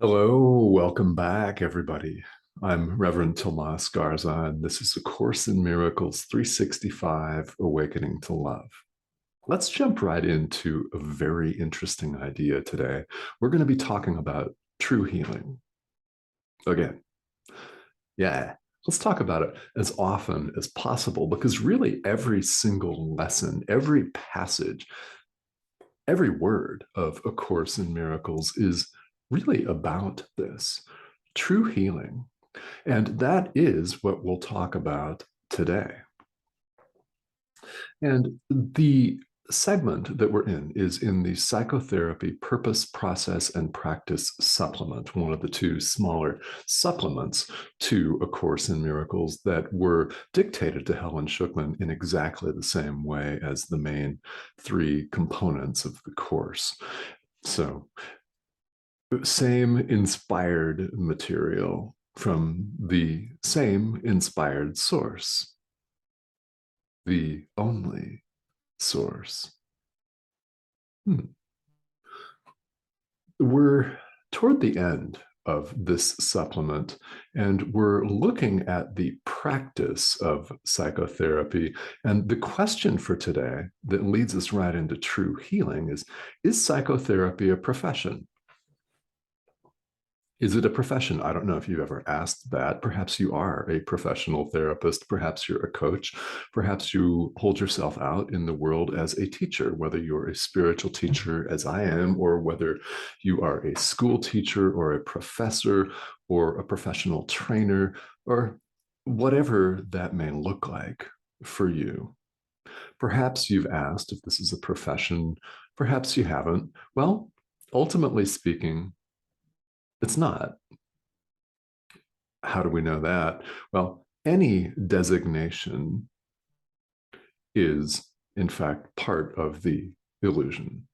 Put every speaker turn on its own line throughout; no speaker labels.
Hello, welcome back, everybody. I'm Reverend Tomas Garza, and this is A Course in Miracles 365 Awakening to Love. Let's jump right into a very interesting idea today. We're going to be talking about true healing. Again, yeah, let's talk about it as often as possible because really every single lesson, every passage, every word of A Course in Miracles is really about this true healing. And that is what we'll talk about today. And the segment that we're in is in the Psychotherapy Purpose, Process, and Practice Supplement, one of the two smaller supplements to A Course in Miracles that were dictated to Helen Schucman in exactly the same way as the main three components of the course. So, same inspired material from the same inspired source, the only source. We're toward the end of this supplement, and we're looking at the practice of psychotherapy. And the question for today that leads us right into true healing is psychotherapy a profession? Is it a profession? I don't know if you've ever asked that. Perhaps you are a professional therapist. Perhaps you're a coach. Perhaps you hold yourself out in the world as a teacher, whether you're a spiritual teacher, as I am, or whether you are a school teacher or a professor or a professional trainer, or whatever that may look like for you. Perhaps you've asked if this is a profession. Perhaps you haven't. Well, ultimately speaking, it's not. How do we know that? Well, any designation is, in fact, part of the illusion.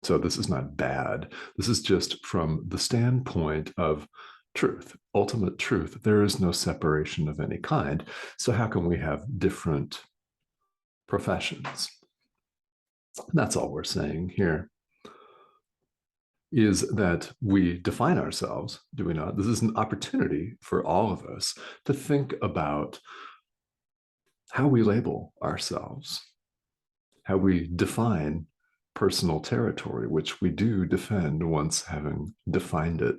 So this is not bad. This is just from the standpoint of truth, ultimate truth. There is no separation of any kind. So how can we have different professions? That's all we're saying here. Is that we define ourselves, do we not? This is an opportunity for all of us to think about how we label ourselves, how we define personal territory, which we do defend once having defined it.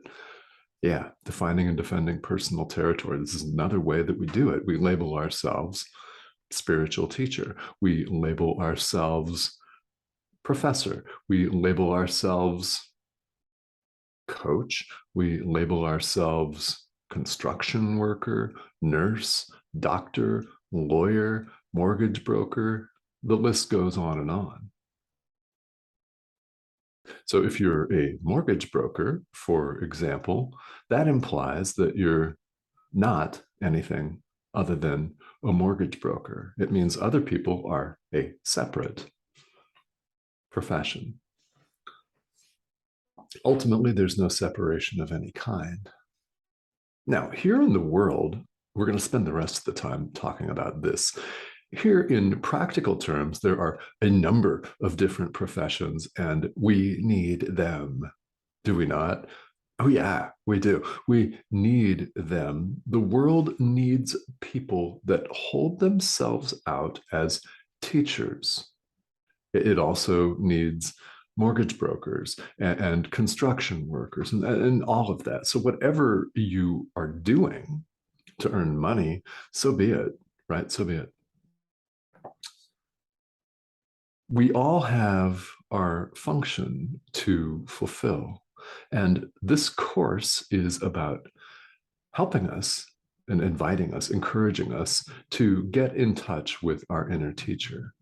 Yeah, defining and defending personal territory. This is another way that we do it. We label ourselves spiritual teacher. We label ourselves professor. We label ourselves coach. We label ourselves construction worker, nurse, doctor, lawyer, mortgage broker. The list goes on and on. So if you're a mortgage broker, for example, that implies that you're not anything other than a mortgage broker. It means other people are a separate profession. Ultimately, there's no separation of any kind. Now, here in the world, we're going to spend the rest of the time talking about this. Here, in practical terms, there are a number of different professions, and we need them. Do we not? Oh, yeah, we do. We need them. The world needs people that hold themselves out as teachers. It also needs mortgage brokers and construction workers and all of that. So, whatever you are doing to earn money, so be it, right? So be it. We all have our function to fulfill. And this course is about helping us and inviting us, encouraging us to get in touch with our inner teacher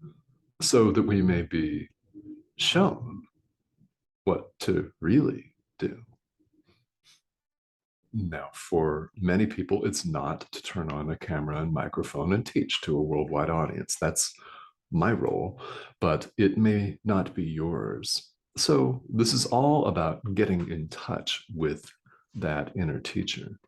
so that we may be shown what to really do. Now, for many people, it's not to turn on a camera and microphone and teach to a worldwide audience. That's my role, but it may not be yours. So, this is all about getting in touch with that inner teacher.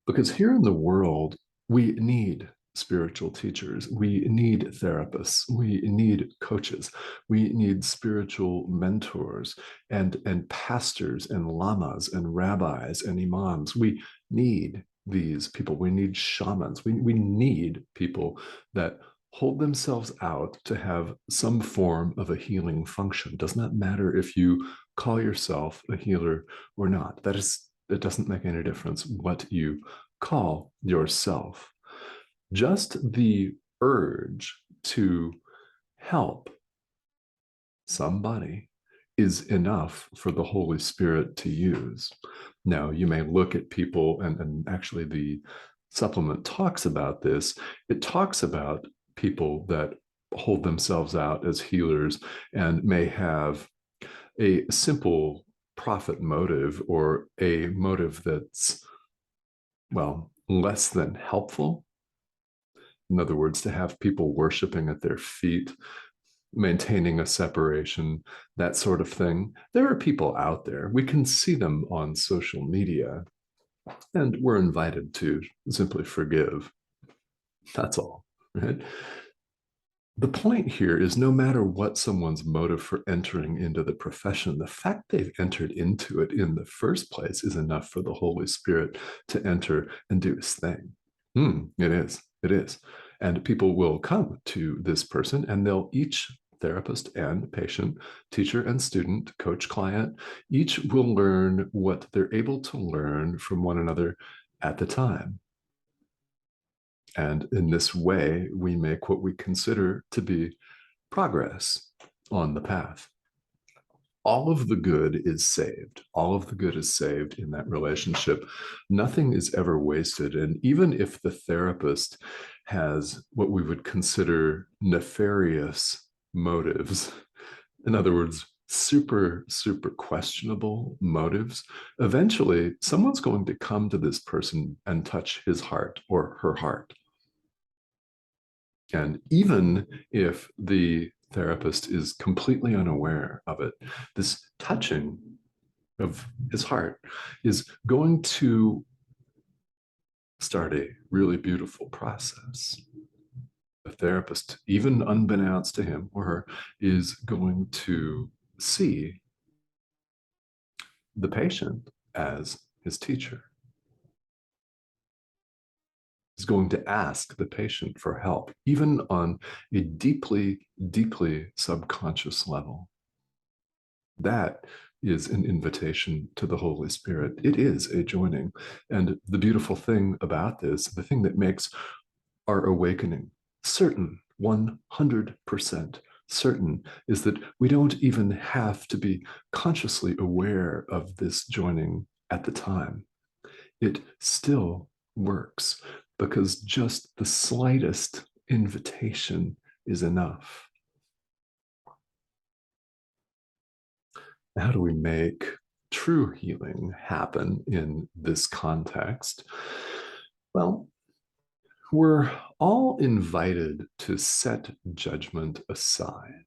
Because here in the world, we need spiritual teachers. We need therapists. We need coaches. We need spiritual mentors and pastors and lamas and rabbis and imams. We need these people. We need shamans. We need people that hold themselves out to have some form of a healing function. Does not matter if you call yourself a healer or not. It doesn't make any difference what you call yourself. Just the urge to help somebody is enough for the Holy Spirit to use. Now, you may look at people, and actually the supplement talks about this. It talks about people that hold themselves out as healers and may have a simple profit motive or a motive that's, well, less than helpful. In other words, to have people worshiping at their feet, maintaining a separation, that sort of thing. There are people out there. We can see them on social media, and we're invited to simply forgive. That's all, right? The point here is no matter what someone's motive for entering into the profession, the fact they've entered into it in the first place is enough for the Holy Spirit to enter and do his thing. It is. It is. And people will come to this person and they'll each, therapist and patient, teacher and student, coach, client, each will learn what they're able to learn from one another at the time. And in this way, we make what we consider to be progress on the path. All of the good is saved. All of the good is saved in that relationship. Nothing is ever wasted. And even if the therapist has what we would consider nefarious motives, in other words, super, super questionable motives, eventually someone's going to come to this person and touch his heart or her heart. And even if the therapist is completely unaware of it, this touching of his heart is going to start a really beautiful process. The therapist, even unbeknownst to him or her, is going to see the patient as his teacher. Is going to ask the patient for help, even on a deeply, deeply subconscious level. That is an invitation to the Holy Spirit. It is a joining. And the beautiful thing about this, the thing that makes our awakening certain, 100% certain, is that we don't even have to be consciously aware of this joining at the time. It still works because just the slightest invitation is enough. How do we make true healing happen in this context? Well, we're all invited to set judgment aside.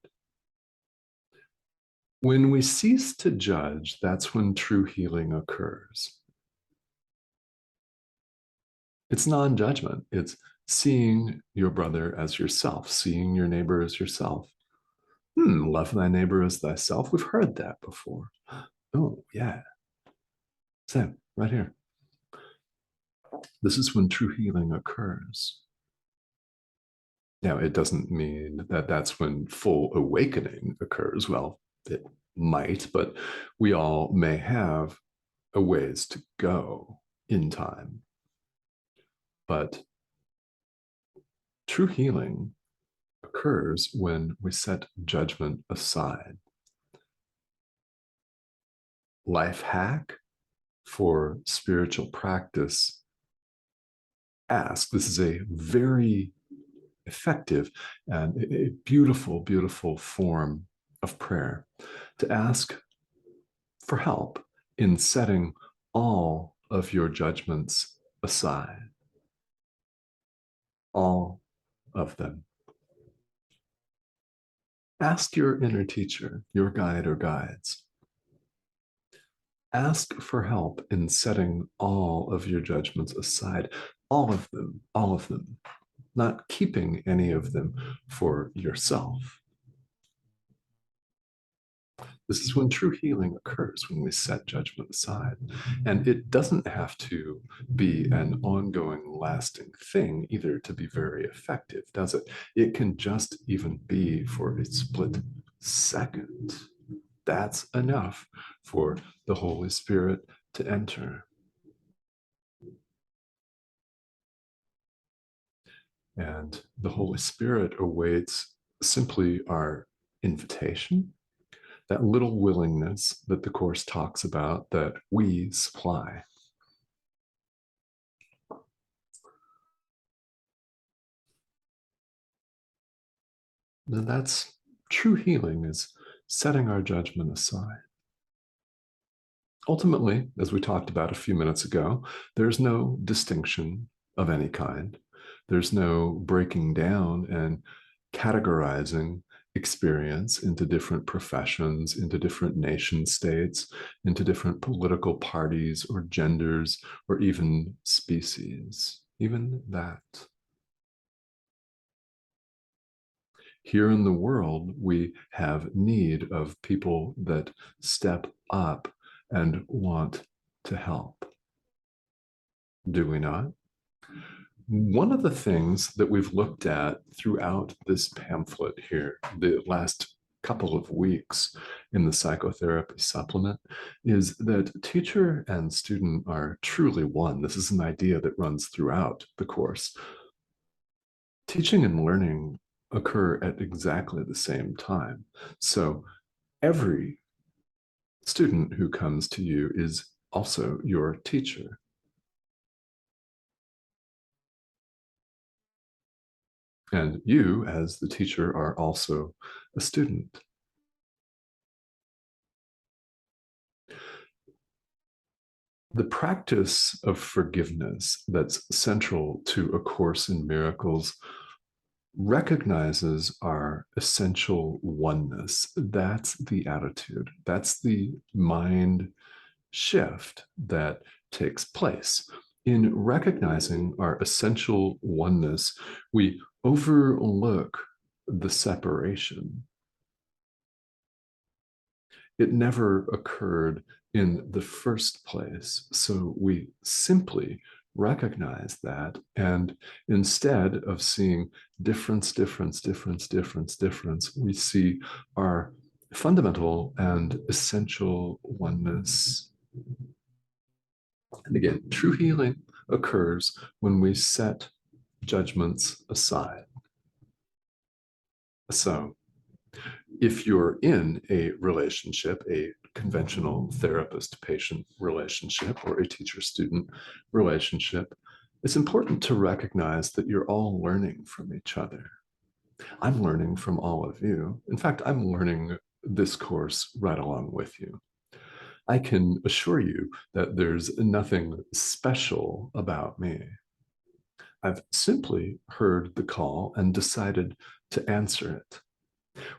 When we cease to judge, that's when true healing occurs. It's non-judgment. It's seeing your brother as yourself, seeing your neighbor as yourself. Love thy neighbor as thyself. We've heard that before. Oh, yeah. Same, right here. This is when true healing occurs. Now, it doesn't mean that that's when full awakening occurs. Well, it might, but we all may have a ways to go in time. But true healing occurs when we set judgment aside. Life hack for spiritual practice. Ask. This is a very effective and a beautiful, beautiful form of prayer, to ask for help in setting all of your judgments aside. All of them. Ask your inner teacher, your guide or guides. Ask for help in setting all of your judgments aside. All of them, all of them. not keeping any of them for yourself. This is when true healing occurs, when we set judgment aside. And it doesn't have to be an ongoing, lasting thing either to be very effective, does it? It can just even be for a split second. That's enough for the Holy Spirit to enter. And the Holy Spirit awaits simply our invitation, that little willingness that the Course talks about that we supply. And that's true healing, is setting our judgment aside. Ultimately, as we talked about a few minutes ago, there's no distinction of any kind. There's no breaking down and categorizing experience into different professions, into different nation states, into different political parties or genders, or even species. Even that. Here in the world, we have need of people that step up and want to help. Do we not? One of the things that we've looked at throughout this pamphlet here, the last couple of weeks in the Psychotherapy Supplement, is that teacher and student are truly one. This is an idea that runs throughout the course. Teaching and learning occur at exactly the same time. So every student who comes to you is also your teacher. And you, as the teacher, are also a student. The practice of forgiveness that's central to A Course in Miracles recognizes our essential oneness. That's the attitude. That's the mind shift that takes place. In recognizing our essential oneness, we overlook the separation. It never occurred in the first place. So we simply recognize that. And instead of seeing difference, we see our fundamental and essential oneness. And again, true healing occurs when we set judgments aside. So, if you're in a relationship, a conventional therapist-patient relationship or a teacher-student relationship, it's important to recognize that you're all learning from each other. I'm learning from all of you. In fact, I'm learning this course right along with you. I can assure you that there's nothing special about me. I've simply heard the call and decided to answer it,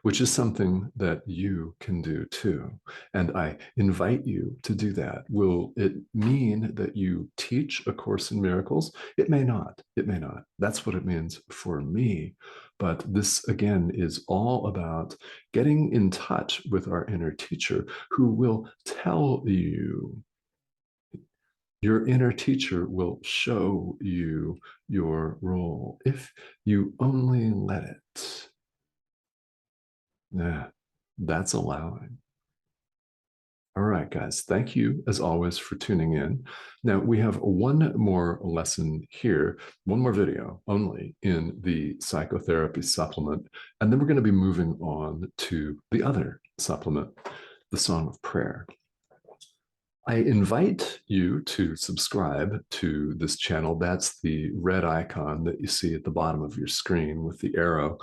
which is something that you can do too. And I invite you to do that. Will it mean that you teach A Course in Miracles? It may not. It may not. That's what it means for me. But this, again, is all about getting in touch with our inner teacher who will tell you. Your inner teacher will show you your role if you only let it. Yeah, that's allowing. All right, guys, thank you as always for tuning in. Now, we have one more lesson here, one more video only in the Psychotherapy Supplement, and then we're going to be moving on to the other supplement, the Song of Prayer. I invite you to subscribe to this channel. That's the red icon that you see at the bottom of your screen with the arrow.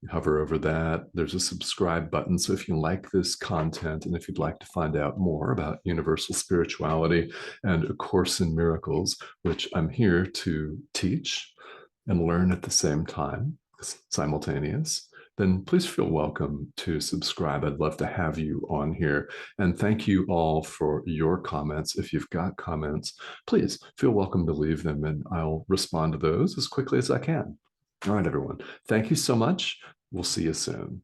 You hover over that. There's a subscribe button. So if you like this content and if you'd like to find out more about universal spirituality and A Course in Miracles, which I'm here to teach and learn at the same time, simultaneous, then please feel welcome to subscribe. I'd love to have you on here. And thank you all for your comments. If you've got comments, please feel welcome to leave them and I'll respond to those as quickly as I can. All right, everyone. Thank you so much. We'll see you soon.